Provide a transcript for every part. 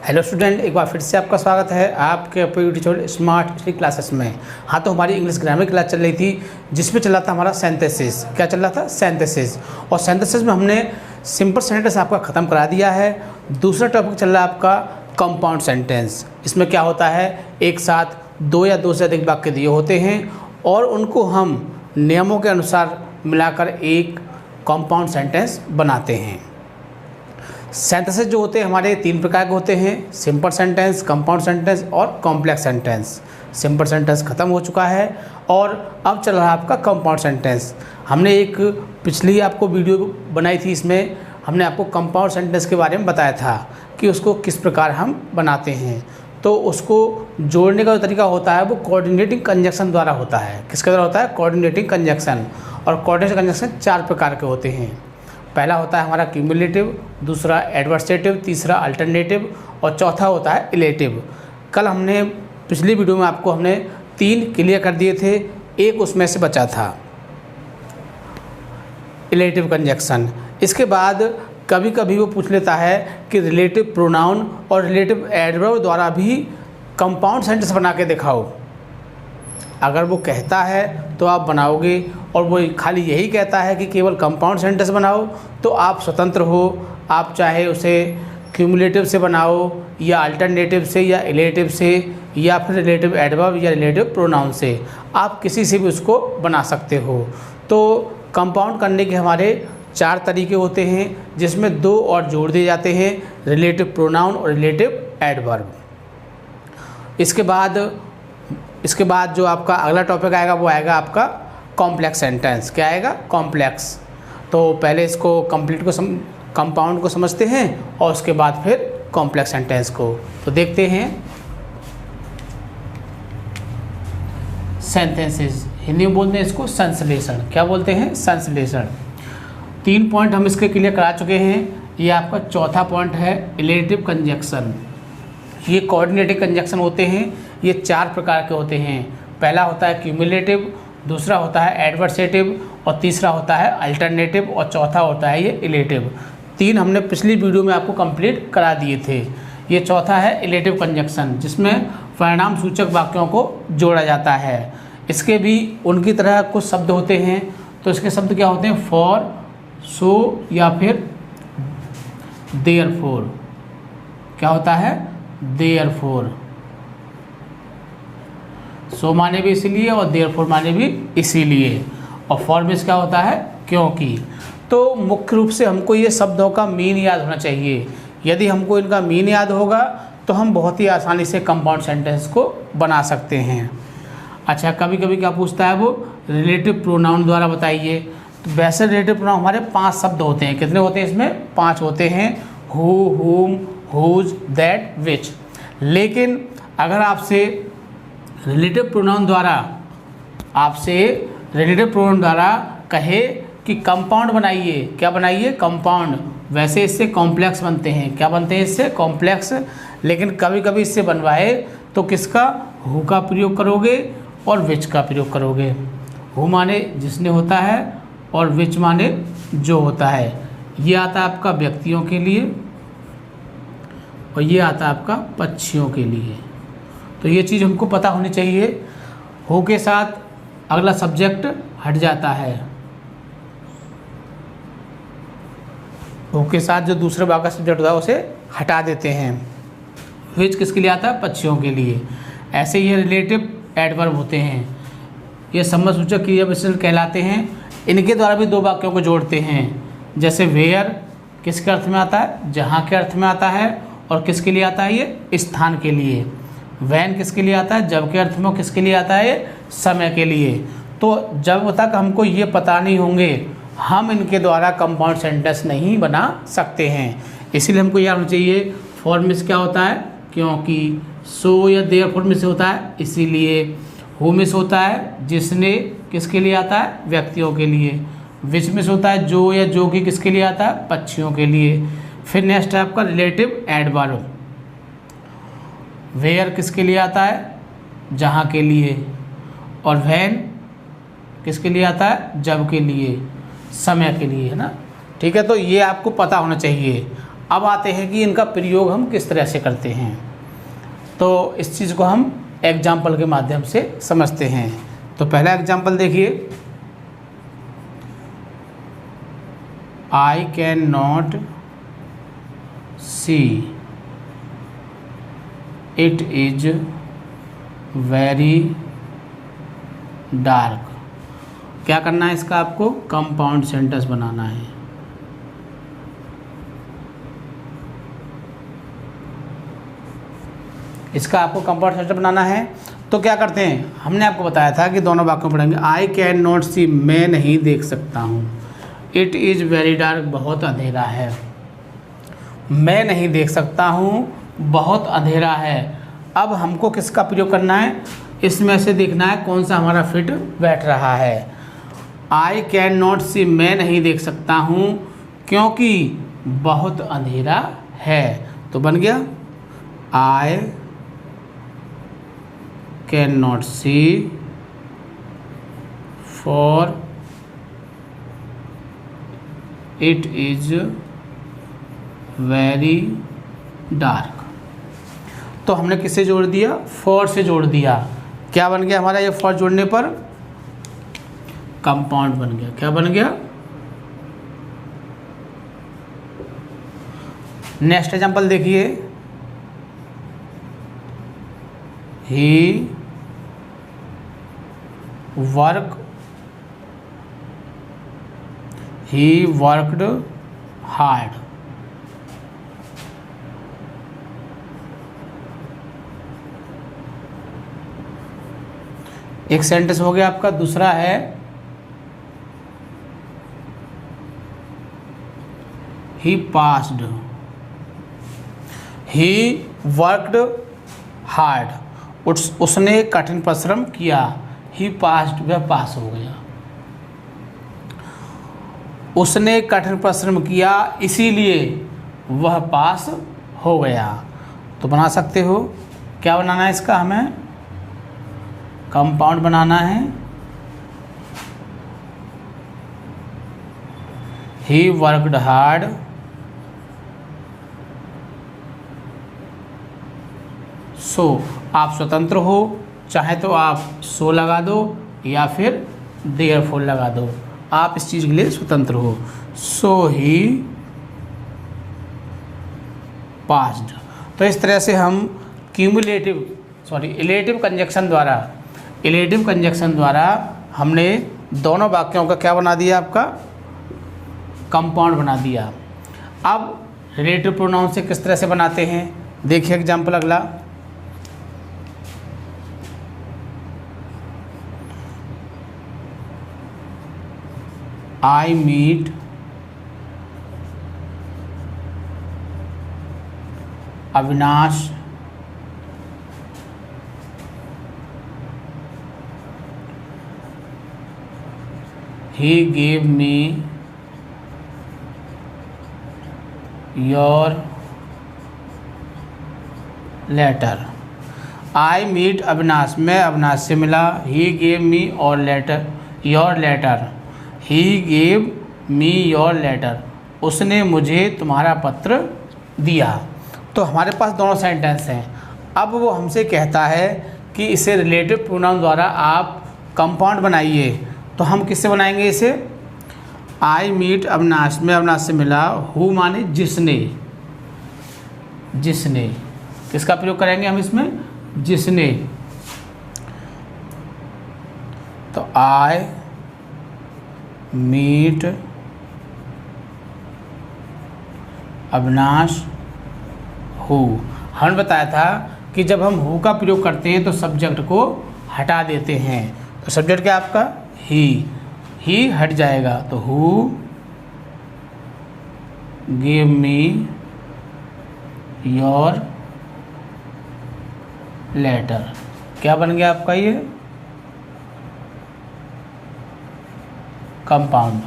Hello student, एक बार फिर से आपका स्वागत है आपके अपने टीचर स्मार्ट हिस्ट्री क्लासेस में। हाँ, तो हमारी इंग्लिश ग्रामर क्लास चल रही थी जिसमें चल रहा था हमारा सिंथेसिस। क्या चल रहा था? सिंथेसिस। और सिंथेसिस में हमने सिंपल सेंटेंस आपका ख़त्म करा दिया है। दूसरा टॉपिक चल रहा है आपका कंपाउंड सेंटेंस। इसमें क्या होता है, एक साथ दो या दो से अधिक वाक्य दिए होते हैं और उनको हम नियमों के अनुसार मिलाकर एक कंपाउंड सेंटेंस बनाते हैं। सेंटेंसेस जो होते हैं हमारे तीन प्रकार के होते हैं, सिंपल सेंटेंस, कंपाउंड सेंटेंस और कॉम्प्लेक्स सेंटेंस। सिंपल सेंटेंस ख़त्म हो चुका है और अब चल रहा है आपका कंपाउंड सेंटेंस। हमने एक पिछली आपको वीडियो बनाई थी, इसमें हमने आपको कंपाउंड सेंटेंस के बारे में बताया था कि उसको किस प्रकार हम बनाते हैं। तो उसको जोड़ने का जो तरीका होता है वो कोऑर्डिनेटिंग कंजक्शन द्वारा होता है। किसके द्वारा होता है? Coordinating conjunction. और कोऑर्डिनेटिंग कंजक्शन चार प्रकार के होते हैं। पहला होता है हमारा क्यूमुलेटिव, दूसरा एडवर्सेटिव, तीसरा अल्टरनेटिव और चौथा होता है इलेटिव। कल हमने पिछली वीडियो में आपको हमने तीन क्लियर कर दिए थे, एक उसमें से बचा था इलेटिव कंजक्शन। इसके बाद कभी कभी वो पूछ लेता है कि रिलेटिव प्रोनाउन और रिलेटिव एडवर्ब द्वारा भी कंपाउंड सेंटेंस बना के दिखाओ। अगर वो कहता है तो आप बनाओगे, और वो खाली यही कहता है कि केवल कंपाउंड सेंटेंस बनाओ तो आप स्वतंत्र हो। आप चाहे उसे क्यूमुलेटिव से बनाओ या अल्टरनेटिव से या इलेटिव से या फिर रिलेटिव एडवर्ब या रिलेटिव प्रोनाउन से, आप किसी से भी उसको बना सकते हो। तो कंपाउंड करने के हमारे चार तरीके होते हैं जिसमें दो और जोड़ दिए जाते हैं, रिलेटिव प्रोनाउन और रिलेटिव एडवर्ब। इसके बाद जो आपका अगला टॉपिक आएगा वो आएगा आपका कॉम्प्लेक्स सेंटेंस। क्या आएगा? कॉम्प्लेक्स। तो पहले इसको कंपाउंड को समझते हैं और उसके बाद फिर कॉम्प्लेक्स सेंटेंस को। तो देखते हैं सेंटेंसेस, हिंदी में बोलते हैं इसको संश्लेषण। क्या बोलते हैं? संश्लेषण। 3 पॉइंट हम इसके क्लियर करा चुके हैं। ये आपका चौथा पॉइंट है इलेटिव कंजक्शन। ये कोऑर्डिनेटिव कंजक्शन होते हैं, ये चार प्रकार के होते हैं। पहला होता है क्यूमुलेटिव, दूसरा होता है एडवर्सेटिव और तीसरा होता है अल्टरनेटिव और चौथा होता है ये इलेटिव। तीन हमने पिछली वीडियो में आपको कंप्लीट करा दिए थे। ये चौथा है इलेटिव कंजक्शन, जिसमें परिणाम सूचक वाक्यों को जोड़ा जाता है। इसके भी उनकी तरह कुछ शब्द होते हैं। तो इसके शब्द क्या होते हैं? फॉर, सो या फिर देयरफॉर। क्या होता है? देयरफॉर। सो माने भी इसीलिए और देयरफॉर माने भी इसीलिए। और फॉर में क्या होता है? क्योंकि। तो मुख्य रूप से हमको ये शब्दों का मीन याद होना चाहिए। यदि हमको इनका मीन याद होगा तो हम बहुत ही आसानी से कंपाउंड सेंटेंस को बना सकते हैं। अच्छा, कभी कभी क्या पूछता है वो? रिलेटिव प्रोनाउन द्वारा बताइए। तो वैसे रिलेटिव प्रोनाउन हमारे 5 शब्द होते हैं। कितने होते हैं इसमें? 5 होते हैं। हु, हुम, हुज, दैट, विच। लेकिन अगर आपसे रिलेटिव प्रोनाउन द्वारा कहे कि कंपाउंड बनाइए, क्या बनाइए? कंपाउंड। वैसे इससे कॉम्प्लेक्स बनते हैं। क्या बनते हैं इससे? कॉम्प्लेक्स। लेकिन कभी कभी इससे बनवाए तो किसका? हु का प्रयोग करोगे और विच का प्रयोग करोगे। हु माने जिसने होता है और विच माने जो होता है। ये आता है आपका व्यक्तियों के लिए और ये आता है आपका पक्षियों के लिए। तो ये चीज़ हमको पता होनी चाहिए। हु के साथ अगला सब्जेक्ट हट जाता है। हु के साथ जो दूसरे भाग का सब्जेक्ट होता है उसे हटा देते हैं। विच किसके लिए आता है? पक्षियों के लिए। ऐसे ये रिलेटिव एडवर्ब होते हैं। ये संबंधसूचक क्रिया विशेषण कहलाते हैं। इनके द्वारा भी दो वाक्यों को जोड़ते हैं। जैसे वेयर किसके अर्थ में आता है? जहाँ के अर्थ में आता है। और किसके लिए आता है? ये स्थान के लिए। वैन किसके लिए आता है? जब के अर्थ में। किसके लिए आता है? समय के लिए। तो जब तक हमको ये पता नहीं होंगे हम इनके द्वारा कंपाउंड सेंटेंस नहीं बना सकते हैं। इसीलिए हमको याद होना चाहिए फॉर में से क्या होता है? क्योंकि। सो या देयरफॉर में से होता है इसीलिए। हु में से होता है जिसने, किसके लिए आता है? व्यक्तियों के लिए। विच में से होता है जो या जो कि, किसके लिए आता है? पक्षियों के लिए। फिर नेक्स्ट है आपका रिलेटिव एडवर्ब। वेयर किसके लिए आता है? जहाँ के लिए। और व्हेन किसके लिए आता है? जब के लिए, समय के लिए, है ना। ठीक है, तो ये आपको पता होना चाहिए। अब आते हैं कि इनका प्रयोग हम किस तरह से करते हैं। तो इस चीज़ को हम एग्जाम्पल के माध्यम से समझते हैं। तो पहला एग्जाम्पल देखिए, I can not see, it is very dark. क्या करना है इसका, आपको कंपाउंड सेंटेंस बनाना है। इसका आपको कंपाउंड सेंटेंस बनाना है। तो क्या करते हैं, हमने आपको बताया था कि दोनों वाक्यों पढ़ेंगे। आई कैन नॉट सी, मैं नहीं देख सकता हूँ। इट इज़ वेरी डार्क, बहुत अंधेरा है। मैं नहीं देख सकता हूँ, बहुत अंधेरा है। अब हमको किसका प्रयोग करना है, इसमें से देखना है कौन सा हमारा फिट बैठ रहा है। आई कैन नॉट सी, मैं नहीं देख सकता हूँ क्योंकि बहुत अंधेरा है। तो बन गया I can not see for it is very dark. तो हमने किससे जोड़ दिया, फॉर से जोड़ दिया। क्या बन गया हमारा ये फॉर जोड़ने पर, कंपाउंड बन गया। क्या बन गया, नेक्स्ट एग्जांपल देखिए, ही वर्कड हार्ड। एक सेंटेंस हो गया आपका। दूसरा है ही पास्ड, ही वर्कड हार्ड, उसने कठिन परिश्रम किया। ही पास्ड, वह पास हो गया। उसने कठिन परिश्रम किया इसीलिए वह पास हो गया। तो बना सकते हो, क्या बनाना है इसका, हमें कंपाउंड बनाना है। He worked hard so. आप स्वतंत्र हो, चाहे तो आप सो लगा दो या फिर देयरफॉर लगा दो, आप इस चीज़ के लिए स्वतंत्र हो। सो ही पास्ड। तो इस तरह से हम इलेटिव कंजक्शन द्वारा हमने दोनों वाक्यों का क्या बना दिया, आपका कंपाउंड बना दिया। अब रिलेटिव प्रोनाउन से किस तरह से बनाते हैं, देखिए एग्जाम्पल अगला। I meet Avinash he gave me your letter। I meet Avinash, मैं अविनाश से मिला। he gave me your letter। He gave me your letter, उसने मुझे तुम्हारा पत्र दिया। तो हमारे पास दोनों सेंटेंस हैं। अब वो हमसे कहता है कि इसे रिलेटिव प्रोनाउन द्वारा आप कंपाउंड बनाइए। तो हम किससे बनाएंगे इसे, आई मीट अविनाश, मैं अविनाश से मिला। हु माने जिसने, किसका प्रयोग करेंगे हम इसमें, जिसने। तो आई मीट अविनाश हु। हमने बताया था कि जब हम हु का प्रयोग करते हैं तो सब्जेक्ट को हटा देते हैं। तो सब्जेक्ट क्या आपका, ही हट जाएगा। तो who give me your letter, क्या बन गया आपका ये कंपाउंड।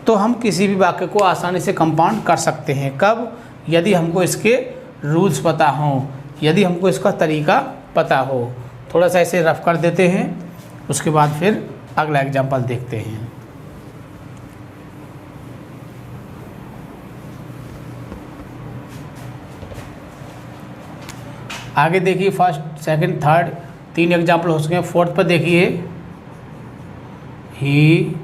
तो हम किसी भी वाक्य को आसानी से कंपाउंड कर सकते हैं। कब, यदि हमको इसके रूल्स पता हों, यदि हमको इसका तरीका पता हो। थोड़ा सा इसे रफ कर देते हैं, उसके बाद फिर अगला एग्जाम्पल देखते हैं। आगे देखिए फर्स्ट सेकंड थर्ड 3 एग्जाम्पल हो सके हैं। फोर्थ पर देखिए ही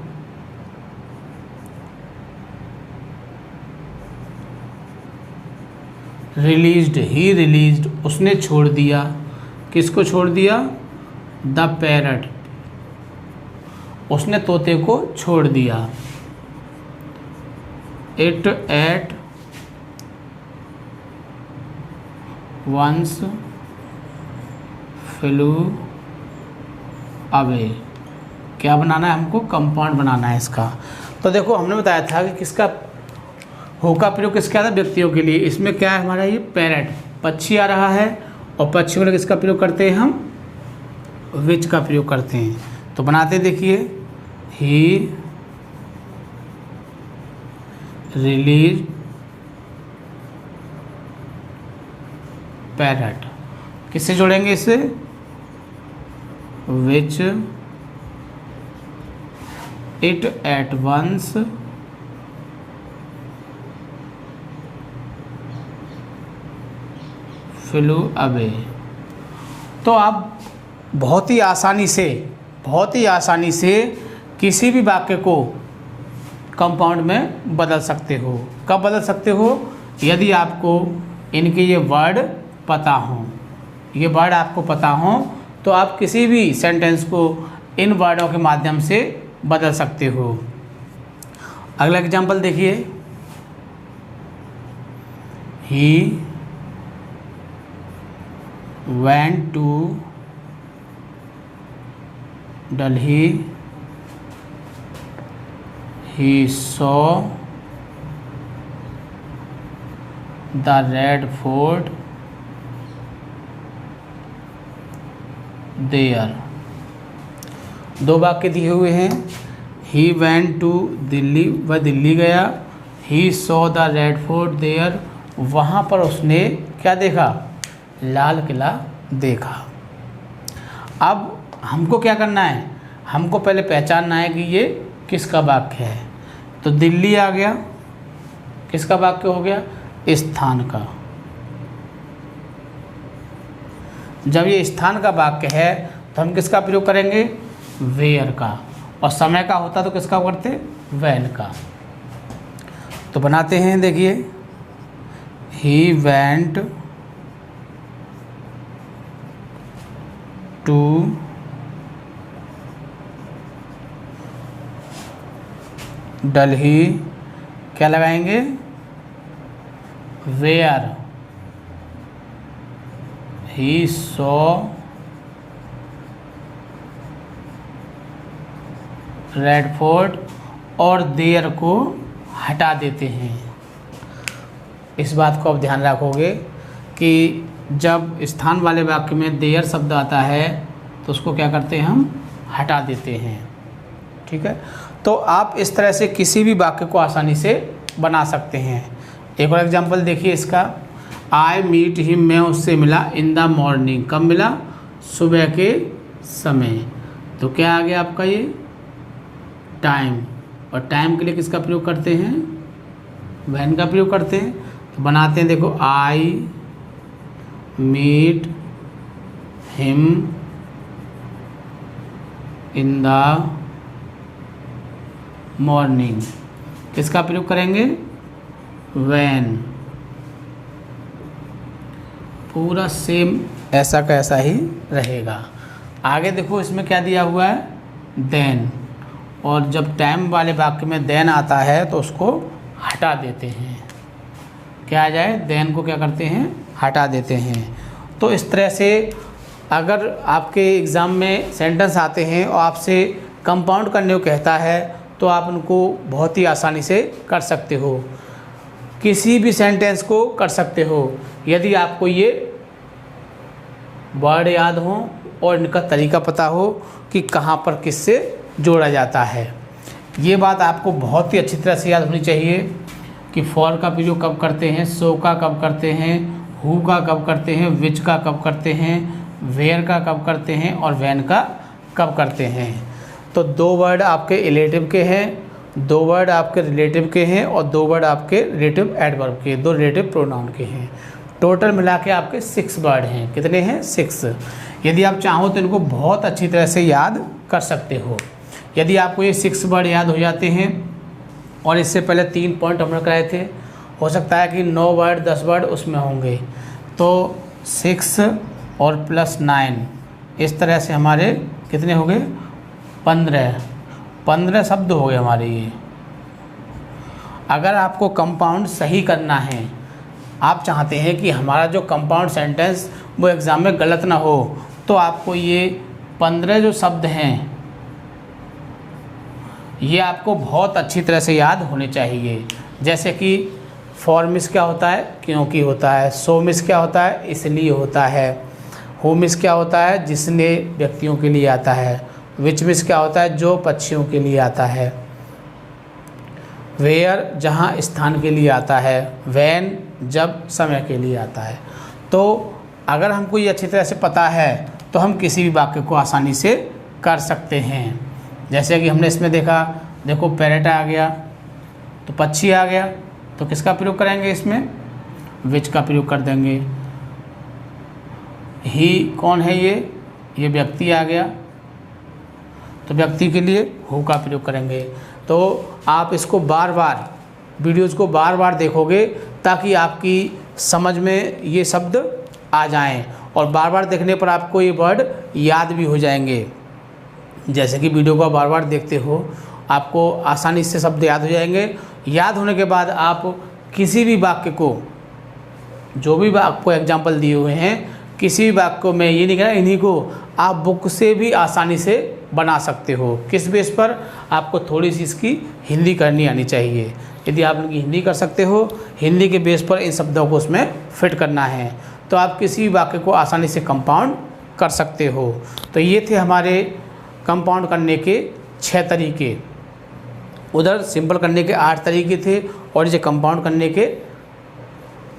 रिलीज्ड, उसने छोड़ दिया। किसको छोड़ दिया? द पैरट, उसने तोते को छोड़ दिया। It at once flew away. क्या बनाना है हमको? कंपाउंड बनाना है इसका। तो देखो हमने बताया था कि किसका हो का प्रयोग किसका था? व्यक्तियों के लिए। इसमें क्या है हमारा? ये पैरट, पक्षी आ रहा है, और पक्षी वाले किसका प्रयोग करते हैं हम? विच का प्रयोग करते हैं। तो बनाते देखिए ही रिलीज पैरट, किससे जोड़ेंगे इसे? Which it at once flew away. तो आप बहुत ही आसानी से किसी भी वाक्य को कंपाउंड में बदल सकते हो। कब बदल सकते हो? यदि आपको इनके ये वर्ड पता हों। ये वर्ड आपको पता हों तो आप किसी भी सेंटेंस को इन वर्डों के माध्यम से बदल सकते हो। अगला एग्जांपल देखिए, ही went to Delhi, he saw the Red Fort there। दो वाक्य दिए हुए हैं। he went to दिल्ली, वह दिल्ली गया। he saw the Red Fort there, वहाँ पर उसने क्या देखा? लाल किला देखा। अब हमको क्या करना है? हमको पहले पहचानना है कि ये किसका वाक्य है। तो दिल्ली आ गया, किसका वाक्य हो गया? स्थान का। जब ये स्थान का वाक्य है तो हम किसका प्रयोग करेंगे? वेयर का। और समय का होता तो किसका करते? वैन का। तो बनाते हैं देखिए, ही वेंट टू दिल्ली, क्या लगाएंगे? Where he saw Red Fort, और देयर को हटा देते हैं। इस बात को आप ध्यान रखोगे कि जब स्थान वाले वाक्य में देयर शब्द आता है तो उसको क्या करते हैं? हम हटा देते हैं। ठीक है, तो आप इस तरह से किसी भी वाक्य को आसानी से बना सकते हैं। एक और एग्जांपल देखिए इसका, आई मीट हिम, मैं उससे मिला, इन द मॉर्निंग, कब मिला? सुबह के समय। तो क्या आ गया आपका? ये टाइम, और टाइम के लिए किसका प्रयोग करते हैं? वैन का प्रयोग करते हैं। तो बनाते हैं देखो, I meet him in the morning, किसका प्रयोग करेंगे? वैन। पूरा सेम ऐसा का ऐसा ही रहेगा। आगे देखो इसमें क्या दिया हुआ है? देन। और जब टाइम वाले वाक्य में देन आता है तो उसको हटा देते हैं। क्या आ जाए? देन को क्या करते हैं? हटा देते हैं। तो इस तरह से अगर आपके एग्ज़ाम में सेंटेंस आते हैं और आपसे कंपाउंड करने को कहता है तो आप उनको बहुत ही आसानी से कर सकते हो। किसी भी सेंटेंस को कर सकते हो यदि आपको ये वर्ड याद हो और इनका तरीका पता हो कि कहाँ पर किससे जोड़ा जाता है। ये बात आपको बहुत ही अच्छी तरह से याद होनी चाहिए कि फॉर का प्रयोग कब करते हैं, सो का कब करते हैं, हु का कब करते हैं, विच का कब करते हैं, वेयर का कब करते हैं और व्हेन का कब करते हैं। तो 2 वर्ड आपके इलेटिव के हैं, 2 वर्ड आपके रिलेटिव के हैं और 2 वर्ड आपके रिलेटिव एडवर्ब के, 2 रिलेटिव प्रोनाउन के हैं। टोटल मिला के आपके 6 वर्ड हैं। कितने हैं? 6। यदि आप चाहो तो इनको बहुत अच्छी तरह से याद कर सकते हो। यदि आपको ये 6 वर्ड याद हो जाते हैं और इससे पहले 3 पॉइंट हमने कराए थे, हो सकता है कि 9 वर्ड 10 वर्ड उसमें होंगे, तो 6 और प्लस 9 इस तरह से हमारे कितने हो गए? 15 शब्द हो गए हमारे ये। अगर आपको कंपाउंड सही करना है, आप चाहते हैं कि हमारा जो कंपाउंड सेंटेंस वो एग्ज़ाम में गलत ना हो, तो आपको ये 15 जो शब्द हैं ये आपको बहुत अच्छी तरह से याद होने चाहिए। जैसे कि फॉर मिस क्या होता है? क्योंकि होता है। सो मिस क्या होता है? इसलिए होता है। हु मिस क्या होता है? जिसने व्यक्तियों के लिए आता है। विच मिस क्या होता है? जो पक्षियों के लिए आता है। वेयर जहाँ स्थान के लिए आता है। वैन जब समय के लिए आता है। तो अगर हमको ये अच्छी तरह से पता है तो हम किसी भी वाक्य को आसानी से कर सकते हैं। जैसे कि हमने इसमें देखा, देखो पैरेट आ गया तो पक्षी आ गया, तो किसका प्रयोग करेंगे? इसमें विच का प्रयोग कर देंगे। ही कौन है? ये व्यक्ति आ गया, तो व्यक्ति के लिए हु का प्रयोग करेंगे। तो आप इसको बार बार वीडियोज़ को बार बार देखोगे ताकि आपकी समझ में ये शब्द आ जाएं, और बार बार देखने पर आपको ये वर्ड याद भी हो जाएंगे। जैसे कि वीडियो को बार बार देखते हो, आपको आसानी से शब्द याद हो जाएंगे। याद होने के बाद आप किसी भी वाक्य को, जो भी आपको एग्जाम्पल दिए हुए हैं, किसी भी वाक्य को, मैं ये नहीं कह रहा इन्हीं को, आप बुक से भी आसानी से बना सकते हो। किस बेस पर? आपको थोड़ी सी इसकी हिंदी करनी आनी चाहिए। यदि आप इनकी हिंदी कर सकते हो, हिंदी के बेस पर इन शब्दों को उसमें फिट करना है, तो आप किसी भी वाक्य को आसानी से कंपाउंड कर सकते हो। तो ये थे हमारे कंपाउंड करने के 6 तरीके। उधर सिंपल करने के 8 तरीके थे और ये कंपाउंड करने के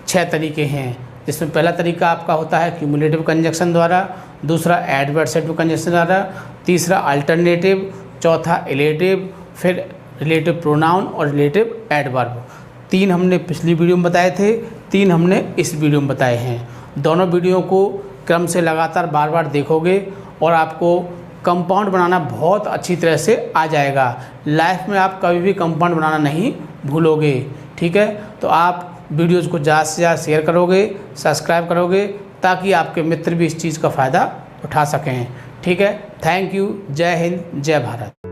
6 तरीके हैं, जिसमें पहला तरीका आपका होता है क्यूमुलेटिव कंजक्शन द्वारा, दूसरा एडवर्सेटिव कंजक्शन द्वारा, तीसरा अल्टरनेटिव, चौथा इलेटिव, फिर रिलेटिव प्रोनाउन और रिलेटिव एडवर्ब। 3 हमने पिछली वीडियो में बताए थे, 3 हमने इस वीडियो में बताए हैं। दोनों वीडियो को क्रम से लगातार बार बार देखोगे और आपको कंपाउंड बनाना बहुत अच्छी तरह से आ जाएगा। लाइफ में आप कभी भी कंपाउंड बनाना नहीं भूलोगे। ठीक है, तो आप वीडियोज़ को ज़्यादा से ज़्यादा शेयर करोगे, सब्सक्राइब करोगे, ताकि आपके मित्र भी इस चीज़ का फ़ायदा उठा सकें। ठीक है, थैंक यू। जय हिंद, जय भारत।